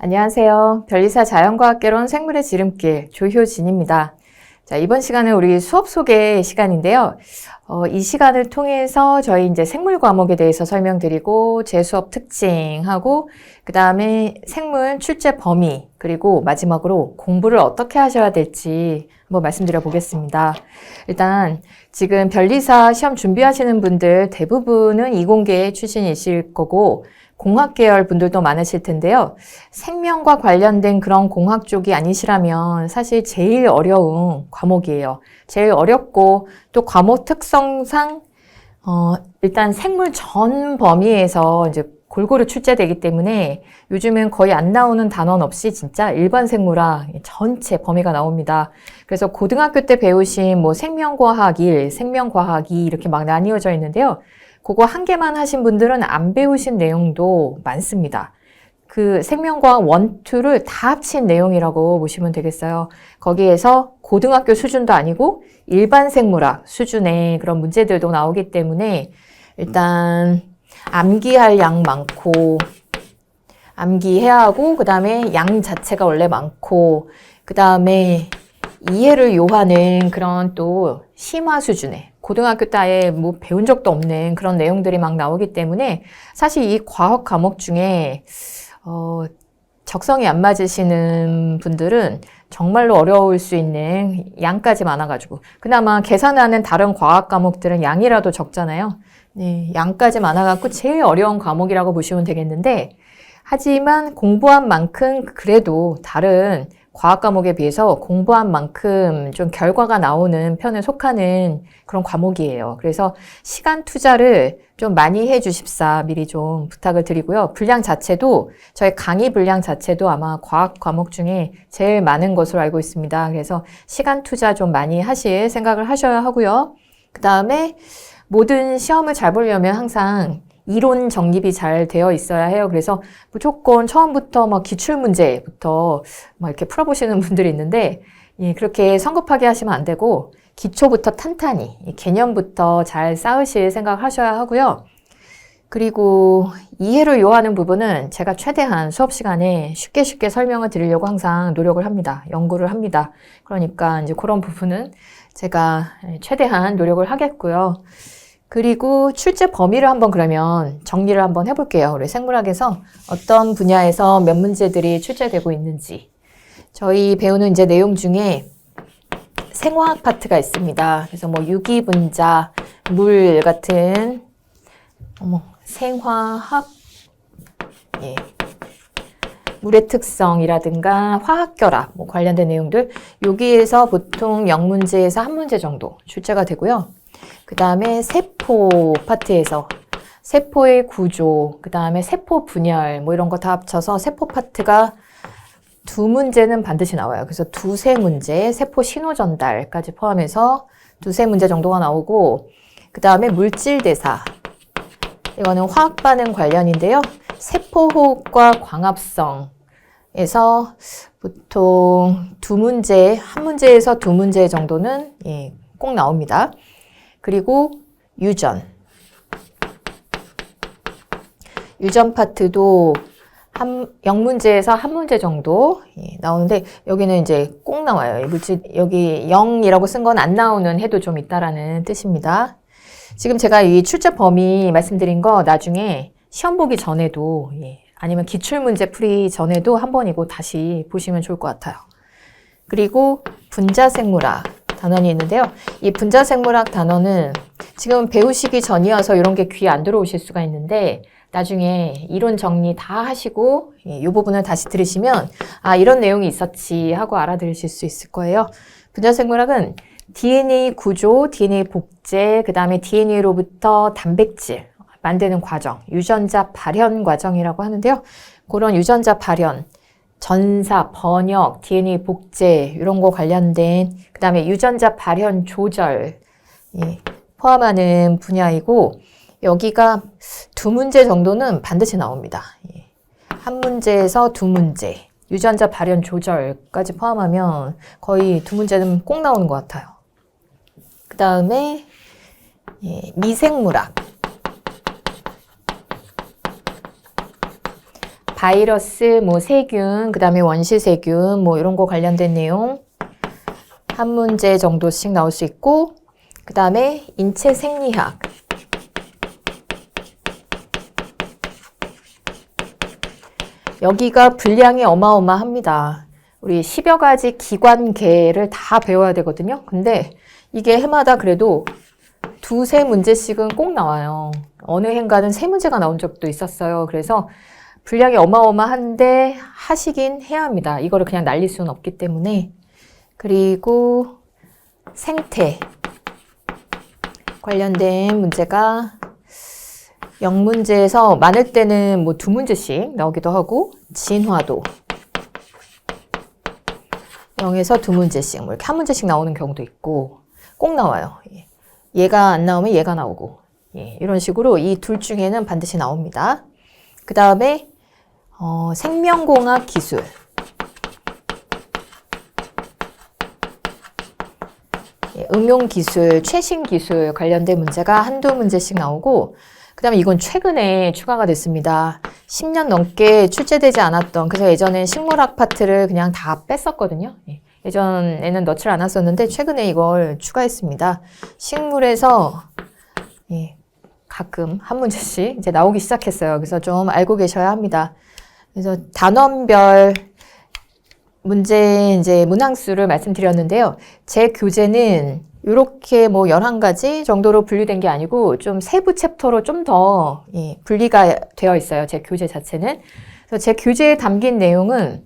안녕하세요. 변리사 자연과학개론 생물의 지름길 조효진입니다. 자, 이번 시간은 우리 수업 소개 시간인데요. 이 시간을 통해서 저희 이제 생물 과목에 대해서 설명드리고 제 수업 특징하고 그 다음에 생물 출제 범위 그리고 마지막으로 공부를 어떻게 하셔야 될지 한번 말씀드려 보겠습니다. 일단 지금 변리사 시험 준비하시는 분들 대부분은 이공계 출신이실 거고 공학 계열 분들도 많으실 텐데요. 생명과 관련된 그런 공학 쪽이 아니시라면 사실 제일 어려운 과목이에요. 제일 어렵고 또 과목 특성상 일단 생물 전 범위에서 이제 골고루 출제되기 때문에 요즘은 거의 안 나오는 단원 없이 진짜 일반 생물학 전체 범위가 나옵니다. 그래서 고등학교 때 배우신 뭐 생명과학 1, 생명과학 2 이렇게 막 나뉘어져 있는데요. 그거 한 개만 하신 분들은 안 배우신 내용도 많습니다. 그 생명과학 1, 2를 다 합친 내용이라고 보시면 되겠어요. 거기에서 고등학교 수준도 아니고 일반 생물학 수준의 그런 문제들도 나오기 때문에 일단 암기할 양 많고 암기해야 하고 그 다음에 양 자체가 원래 많고 그 다음에 이해를 요하는 그런 또 심화 수준의 고등학교 때 아예 뭐 배운 적도 없는 그런 내용들이 막 나오기 때문에 사실 이 과학 과목 중에 적성이 안 맞으시는 분들은 정말로 어려울 수 있는 양까지 많아가지고 그나마 계산하는 다른 과학 과목들은 양이라도 적잖아요. 네, 양까지 많아갖고 제일 어려운 과목이라고 보시면 되겠는데 하지만 공부한 만큼 그래도 다른 과학 과목에 비해서 공부한 만큼 좀 결과가 나오는 편에 속하는 그런 과목이에요. 그래서 시간 투자를 좀 많이 해 주십사 미리 좀 부탁을 드리고요. 분량 자체도 저희 강의 분량 자체도 아마 과학 과목 중에 제일 많은 것으로 알고 있습니다. 그래서 시간 투자 좀 많이 하실 생각을 하셔야 하고요. 그 다음에 모든 시험을 잘 보려면 항상 이론 정립이 잘 되어 있어야 해요. 그래서 무조건 처음부터 막 기출문제부터 막 이렇게 풀어보시는 분들이 있는데, 예, 그렇게 성급하게 하시면 안 되고, 기초부터 탄탄히, 개념부터 잘 쌓으실 생각을 하셔야 하고요. 그리고 이해를 요하는 부분은 제가 최대한 수업 시간에 쉽게 설명을 드리려고 항상 노력을 합니다. 연구를 합니다. 그러니까 이제 그런 부분은 제가 최대한 노력을 하겠고요. 그리고 출제 범위를 한번 그러면 정리를 한번 해볼게요. 우리 생물학에서 어떤 분야에서 몇 문제들이 출제되고 있는지. 저희 배우는 이제 내용 중에 생화학 파트가 있습니다. 그래서 뭐 유기분자, 물 같은 생화학, 예. 물의 특성이라든가 화학결합 뭐 관련된 내용들 여기에서 보통 0문제에서 1문제 정도 출제가 되고요. 그 다음에 세포 파트에서 세포의 구조, 그 다음에 세포 분열 뭐 이런 거 다 합쳐서 세포 파트가 2문제는 반드시 나와요. 그래서 2~3문제, 세포 신호 전달까지 포함해서 2~3문제 정도가 나오고 그 다음에 물질 대사 이거는 화학 반응 관련인데요. 세포 호흡과 광합성에서 보통 2문제, 1문제에서 2문제 정도는 꼭 나옵니다. 그리고 유전 파트도 0문제에서 1문제 정도 나오는데 여기는 이제 꼭 나와요. 물질 여기 0이라고 쓴 건 안 나오는 해도 좀 있다라는 뜻입니다. 지금 제가 이 출제 범위 말씀드린 거 나중에 시험 보기 전에도 아니면 기출문제 풀이 전에도 한 번이고 다시 보시면 좋을 것 같아요. 그리고 분자생물학 단원이 있는데요. 이 분자생물학 단원은 지금 배우시기 전이어서 이런 게 귀에 안 들어오실 수가 있는데 나중에 이론 정리 다 하시고 이 부분을 다시 들으시면 아 이런 내용이 있었지 하고 알아들으실 수 있을 거예요. 분자생물학은 DNA 구조, DNA 복제, 그 다음에 DNA로부터 단백질 만드는 과정, 유전자 발현 과정이라고 하는데요. 그런 유전자 발현 전사, 번역, DNA 복제 이런 거 관련된 그 다음에 유전자 발현 조절 포함하는 분야이고 여기가 2문제 정도는 반드시 나옵니다. 1문제에서 2문제 유전자 발현 조절까지 포함하면 거의 2문제는 꼭 나오는 것 같아요. 그 다음에 미생물학 바이러스, 뭐 세균, 그 다음에 원시세균, 뭐 이런 거 관련된 내용 한 문제 정도씩 나올 수 있고, 그 다음에 인체 생리학. 여기가 분량이 어마어마합니다. 우리 10여 가지 기관계를 다 배워야 되거든요. 근데 이게 해마다 그래도 두세 문제씩은 꼭 나와요. 어느 해인가는 세 문제가 나온 적도 있었어요. 그래서 분량이 어마어마한데 하시긴 해야 합니다. 이거를 그냥 날릴 수는 없기 때문에. 그리고 생태 관련된 문제가 0문제에서 많을 때는 뭐 2문제씩 나오기도 하고, 진화도 0에서 2문제씩, 뭐 이렇게 1문제씩 나오는 경우도 있고, 꼭 나와요. 얘가 안 나오면 얘가 나오고, 이런 식으로 이 둘 중에는 반드시 나옵니다. 그 다음에 생명공학 기술. 응용기술, 최신기술 관련된 문제가 한두 문제씩 나오고, 그 다음에 이건 최근에 추가가 됐습니다. 10년 넘게 출제되지 않았던, 그래서 예전엔 식물학 파트를 그냥 다 뺐었거든요. 예전에는 넣지 않았었는데 최근에 이걸 추가했습니다. 식물에서 가끔 한 문제씩 이제 나오기 시작했어요. 그래서 좀 알고 계셔야 합니다. 그래서 단원별 문제 이제 문항수를 말씀드렸는데요. 제 교재는 이렇게 뭐 11가지 정도로 분류된 게 아니고 좀 세부 챕터로 좀 더 분리가 되어 있어요. 제 교재 자체는. 그래서 제 교재에 담긴 내용은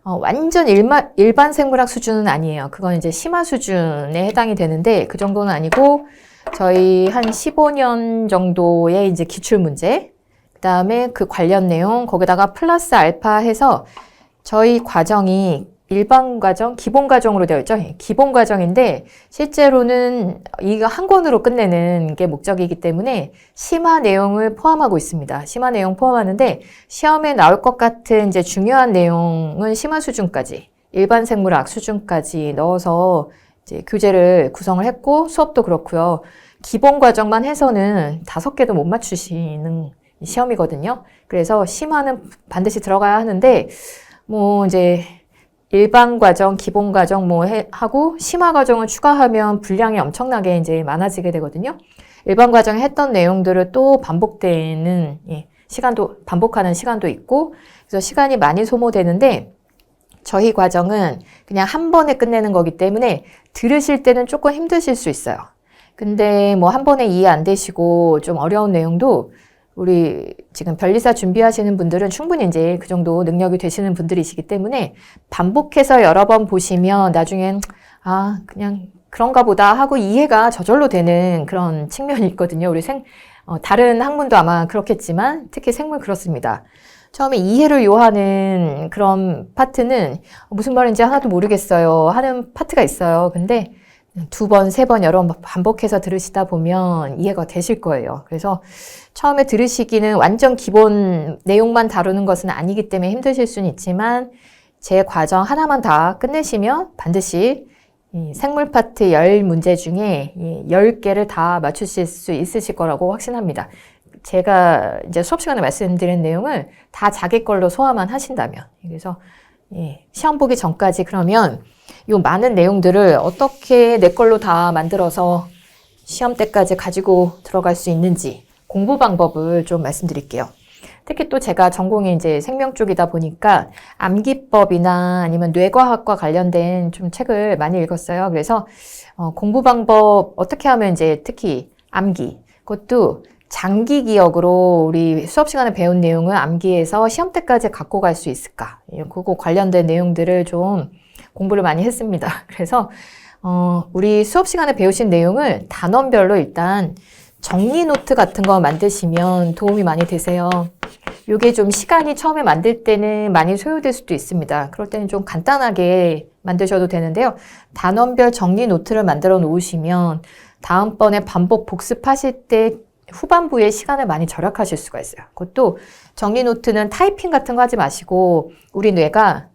완전 일반 생물학 수준은 아니에요. 그건 이제 심화 수준에 해당이 되는데 그 정도는 아니고 저희 한 15년 정도의 이제 기출 문제, 그 다음에 그 관련 내용, 거기다가 플러스 알파 해서 저희 과정이 일반 과정, 기본 과정으로 되어 있죠. 기본 과정인데 실제로는 이거 한 권으로 끝내는 게 목적이기 때문에 심화 내용을 포함하고 있습니다. 심화 내용 포함하는데 시험에 나올 것 같은 이제 중요한 내용은 심화 수준까지, 일반 생물학 수준까지 넣어서 이제 교재를 구성을 했고 수업도 그렇고요. 기본 과정만 해서는 5개도 못 맞추시는 시험이거든요. 그래서 심화는 반드시 들어가야 하는데 뭐 이제 일반 과정, 기본 과정 뭐 하고 심화 과정을 추가하면 분량이 엄청나게 이제 많아지게 되거든요. 일반 과정에 했던 내용들을 또 반복되는 시간도 반복하는 시간도 있고 그래서 시간이 많이 소모되는데 저희 과정은 그냥 한 번에 끝내는 거기 때문에 들으실 때는 조금 힘드실 수 있어요. 근데 뭐 한 번에 이해 안 되시고 좀 어려운 내용도 우리 지금 변리사 준비하시는 분들은 충분히 이제 그 정도 능력이 되시는 분들이시기 때문에 반복해서 여러 번 보시면 나중엔 그냥 그런가 보다 하고 이해가 저절로 되는 그런 측면이 있거든요. 우리 다른 학문도 아마 그렇겠지만 특히 생물 그렇습니다. 처음에 이해를 요하는 그런 파트는 무슨 말인지 하나도 모르겠어요 하는 파트가 있어요. 근데 2번, 3번 여러 번 반복해서 들으시다 보면 이해가 되실 거예요. 그래서 처음에 들으시기는 완전 기본 내용만 다루는 것은 아니기 때문에 힘드실 수는 있지만 제 과정 하나만 다 끝내시면 반드시 이 생물 파트 10문제 중에 10개를 다 맞추실 수 있으실 거라고 확신합니다. 제가 이제 수업 시간에 말씀드린 내용을 다 자기 걸로 소화만 하신다면. 그래서 시험 보기 전까지 그러면 이 많은 내용들을 어떻게 내 걸로 다 만들어서 시험 때까지 가지고 들어갈 수 있는지 공부 방법을 좀 말씀드릴게요. 특히 또 제가 전공이 이제 생명 쪽이다 보니까 암기법이나 아니면 뇌과학과 관련된 좀 책을 많이 읽었어요. 그래서 공부 방법 어떻게 하면 이제 특히 암기, 그것도 장기 기억으로 우리 수업 시간에 배운 내용을 암기해서 시험 때까지 갖고 갈 수 있을까? 그거 관련된 내용들을 좀 공부를 많이 했습니다. 그래서 우리 수업 시간에 배우신 내용을 단원별로 일단 정리 노트 같은 거 만드시면 도움이 많이 되세요. 이게 좀 시간이 처음에 만들 때는 많이 소요될 수도 있습니다. 그럴 때는 좀 간단하게 만드셔도 되는데요. 단원별 정리 노트를 만들어 놓으시면 다음번에 반복 복습하실 때 후반부에 시간을 많이 절약하실 수가 있어요. 그것도 정리 노트는 타이핑 같은 거 하지 마시고 우리 뇌가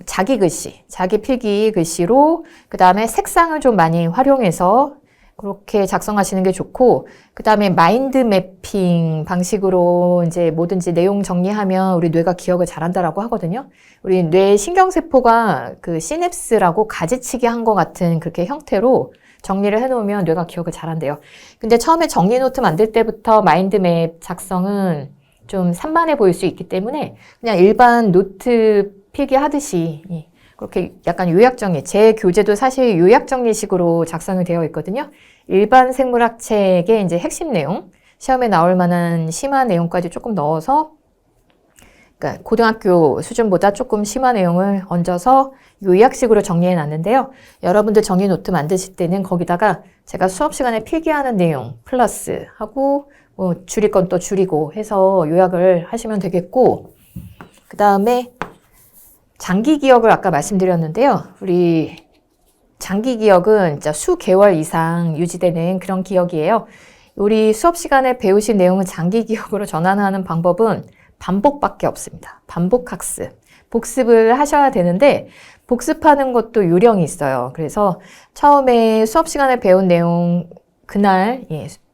자기 글씨, 자기 필기 글씨로 그 다음에 색상을 좀 많이 활용해서 그렇게 작성하시는 게 좋고, 그 다음에 마인드 매핑 방식으로 이제 뭐든지 내용 정리하면 우리 뇌가 기억을 잘한다라고 하거든요. 우리 뇌 신경세포가 그 시냅스라고 가지치기 한 것 같은 그렇게 형태로 정리를 해놓으면 뇌가 기억을 잘한대요. 근데 처음에 정리 노트 만들 때부터 마인드맵 작성은 좀 산만해 보일 수 있기 때문에 그냥 일반 노트 필기 하듯이 그렇게 약간 요약정리, 제 교재도 사실 요약정리식으로 작성이 되어 있거든요. 일반 생물학 책의 이제 핵심 내용, 시험에 나올 만한 심한 내용까지 조금 넣어서, 그러니까 고등학교 수준보다 조금 심한 내용을 얹어서 요약식으로 정리해 놨는데요. 여러분들 정리 노트 만드실 때는 거기다가 제가 수업 시간에 필기하는 내용 플러스 하고 뭐 줄일 건 또 줄이고 해서 요약을 하시면 되겠고, 그 다음에 장기 기억을 아까 말씀드렸는데요. 우리 장기 기억은 진짜 수개월 이상 유지되는 그런 기억이에요. 우리 수업 시간에 배우신 내용을 장기 기억으로 전환하는 방법은 반복밖에 없습니다. 반복 학습. 복습을 하셔야 되는데 복습하는 것도 요령이 있어요. 그래서 처음에 수업 시간에 배운 내용 그날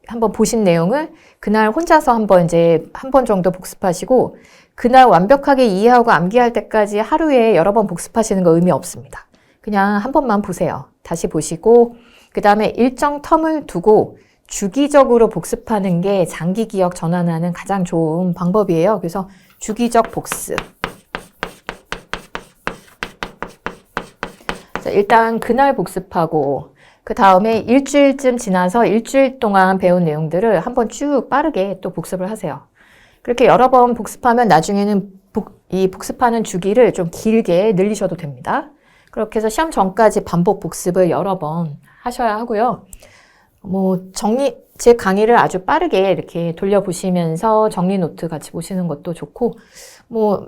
한번 보신 내용을 그날 혼자서 한번 한 번 정도 복습하시고 그날 완벽하게 이해하고 암기할 때까지 하루에 여러 번 복습하시는 거 의미 없습니다. 그냥 한 번만 보세요. 다시 보시고 그 다음에 일정 텀을 두고 주기적으로 복습하는 게 장기 기억 전환하는 가장 좋은 방법이에요. 그래서 주기적 복습. 일단 그날 복습하고 그 다음에 일주일쯤 지나서 일주일 동안 배운 내용들을 한번 쭉 빠르게 또 복습을 하세요. 그렇게 여러 번 복습하면 나중에는 이 복습하는 주기를 좀 길게 늘리셔도 됩니다. 그렇게 해서 시험 전까지 반복 복습을 여러 번 하셔야 하고요. 제 강의를 아주 빠르게 이렇게 돌려보시면서 정리 노트 같이 보시는 것도 좋고,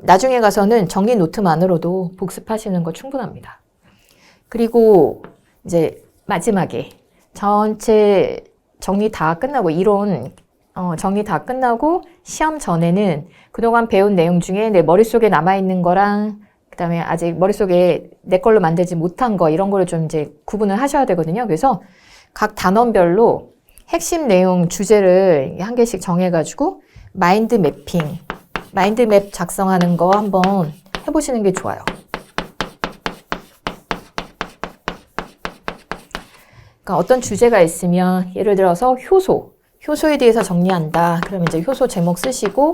나중에 가서는 정리 노트만으로도 복습하시는 거 충분합니다. 그리고 이제 마지막에 전체 정리 다 끝나고 이론 정리 다 끝나고 시험 전에는 그동안 배운 내용 중에 내 머릿속에 남아있는 거랑 그 다음에 아직 머릿속에 내 걸로 만들지 못한 거 이런 거를 좀 이제 구분을 하셔야 되거든요. 그래서 각 단원별로 핵심 내용 주제를 한 개씩 정해가지고 마인드 맵 작성하는 거 한번 해보시는 게 좋아요. 그러니까 어떤 주제가 있으면 예를 들어서 효소에 대해서 정리한다. 그러면 이제 효소 제목 쓰시고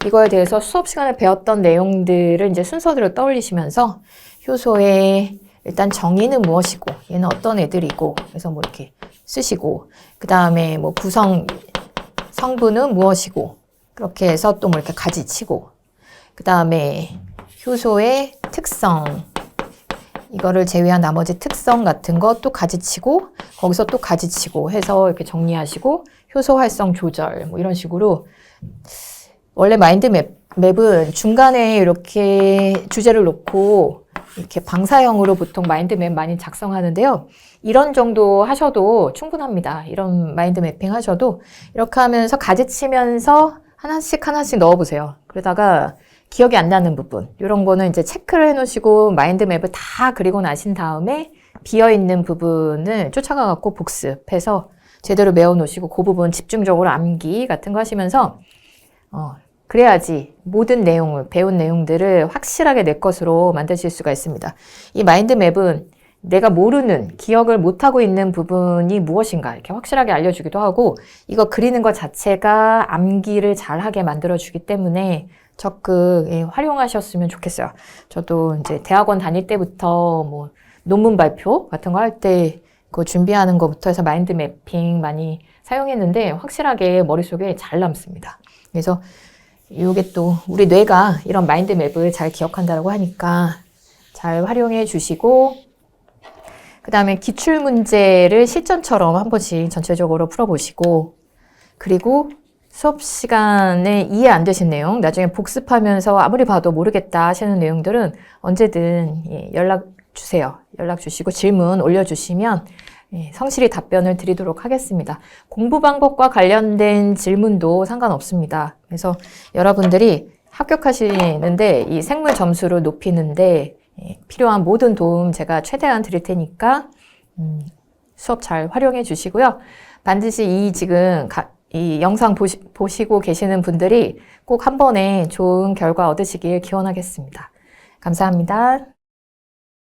이거에 대해서 수업 시간에 배웠던 내용들을 이제 순서대로 떠올리시면서 효소의 일단 정의는 무엇이고 얘는 어떤 애들이고 그래서 이렇게 쓰시고 그 다음에 성분은 무엇이고 그렇게 해서 또 이렇게 가지치고 그 다음에 효소의 특성 이거를 제외한 나머지 특성 같은 거 또 가지치고 거기서 또 가지치고 해서 이렇게 정리하시고 효소 활성 조절 이런 식으로 원래 마인드 맵은 중간에 이렇게 주제를 놓고 이렇게 방사형으로 보통 마인드 맵 많이 작성하는데요. 이런 정도 하셔도 충분합니다. 이런 마인드 매핑 하셔도 이렇게 하면서 가지치면서 하나씩 넣어보세요. 그러다가 기억이 안 나는 부분 이런 거는 이제 체크를 해놓으시고 마인드 맵을 다 그리고 나신 다음에 비어있는 부분을 쫓아가 갖고 복습해서 제대로 메워놓으시고 그 부분 집중적으로 암기 같은 거 하시면서 그래야지 모든 내용을 배운 내용들을 확실하게 내 것으로 만드실 수가 있습니다. 이 마인드 맵은 내가 모르는 기억을 못하고 있는 부분이 무엇인가 이렇게 확실하게 알려주기도 하고 이거 그리는 것 자체가 암기를 잘하게 만들어주기 때문에 적극 활용하셨으면 좋겠어요. 저도 이제 대학원 다닐 때부터 논문 발표 같은 거 할 때 그 준비하는 것부터 해서 마인드 매핑 많이 사용했는데 확실하게 머릿속에 잘 남습니다. 그래서 이게 또 우리 뇌가 이런 마인드 맵을 잘 기억한다고 하니까 잘 활용해 주시고 그 다음에 기출문제를 실전처럼 한 번씩 전체적으로 풀어보시고 그리고 수업 시간에 이해 안 되신 내용, 나중에 복습하면서 아무리 봐도 모르겠다 하시는 내용들은 언제든 연락 주세요. 연락 주시고 질문 올려주시면 성실히 답변을 드리도록 하겠습니다. 공부 방법과 관련된 질문도 상관없습니다. 그래서 여러분들이 합격하시는데 이 생물 점수를 높이는데 필요한 모든 도움 제가 최대한 드릴 테니까 수업 잘 활용해 주시고요. 반드시 이 영상 보시고 계시는 분들이 꼭 한 번에 좋은 결과 얻으시길 기원하겠습니다. 감사합니다.